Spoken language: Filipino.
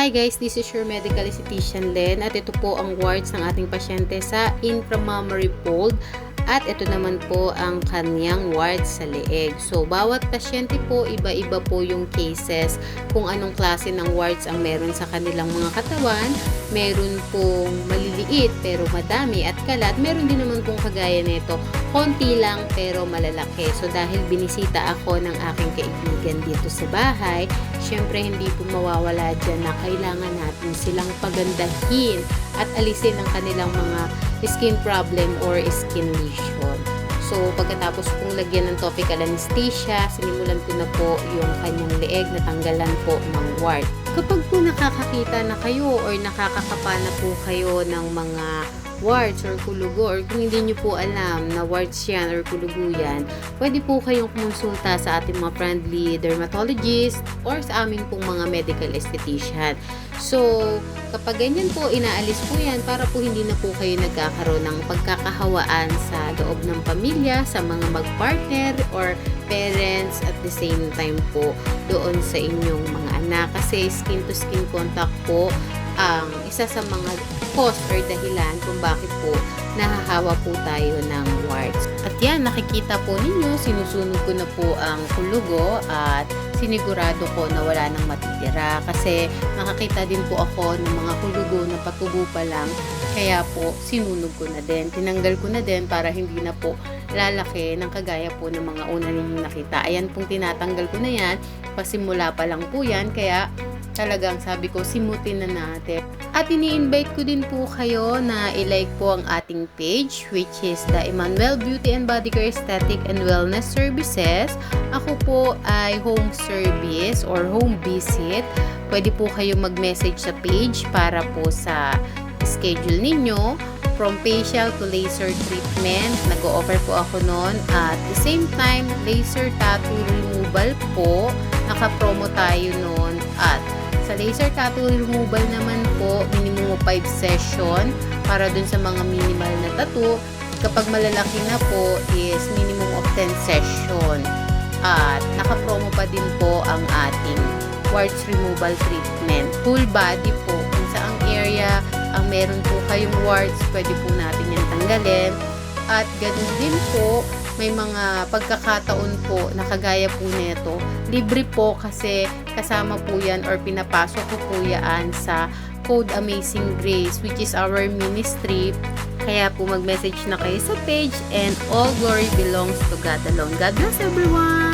Hi guys, this is your medical esthetician Len at ito po ang warts ng ating pasyente sa inframammary fold at ito naman po ang kanyang warts sa leeg. So, bawat pasyente po, iba-iba po yung cases kung anong klase ng warts ang meron sa kanilang mga katawan. Meron pong maliliit pero madami at kalat. Meron din naman pong kagaya nito, konti lang pero malalaki. So, dahil binisita ako ng aking kaibigan dito sa bahay, syempre hindi po mawawala dyan na kailangan natin silang pagandahin at alisin ang kanilang mga skin problem or skin lesion. So, pagkatapos pong lagyan ng topical anesthesia, sinimulan ko na po yung kanyang leeg na tanggalan po ng wart. Kapag po nakakakita na kayo or nakakakapa na po kayo ng mga warts or kulugo or kung hindi nyo po alam na warts yan or kulugo yan, pwede po kayong kumonsulta sa ating mga friendly dermatologist or sa aming pong mga medical esthetician. So, kapag ganyan po, inaalis po yan para po hindi na po kayo nagkakaroon ng pagkakahawaan sa loob ng pamilya, sa mga mag-partner or parents at the same time po doon sa inyong mga anak. Kasi skin to skin contact po ang isa sa mga cause or dahilan kung bakit po nahahawa po tayo ng warts. At yan, nakikita po ninyo, sinusunog ko na po ang kulugo at sinigurado ko na wala nang matitira kasi nakakita din po ako ng mga kulugo na patubo pa lang, kaya po sinunog ko na din, tinanggal ko na din para hindi na po lalaki ng kagaya po ng mga una ninyong nakita. Ayan pong tinatanggal ko na yan, pasimula pa lang po yan, kaya talagang sabi ko simutin na natin. At ini-invite ko din po kayo na i-like po ang ating page, which is the Emmanuel Beauty and Body Care Aesthetic and Wellness Services. Ako po ay home service or home visit. Pwede po kayo mag-message sa page para po sa schedule ninyo. From facial to laser treatment, nag-o-offer po ako noon. At the same time, laser tattoo removal po, naka-promo tayo noon. At sa laser tattoo removal naman po, minimum of 5 session para dun sa mga minimal na tattoo. Kapag malalaki na po is minimum of 10 session. At naka-promo pa din po ang ating warts removal treatment. Full body po. Kung saang area ang meron po kayong warts, pwede po natin yan tanggalin. At ganun din po, may mga pagkakataon po na kagaya po nito, libre po kasi kasama po yan or pinapasok ko po yan sa Code Amazing Grace, which is our ministry. Kaya po mag-message na kayo sa page and all glory belongs to God alone. God bless everyone!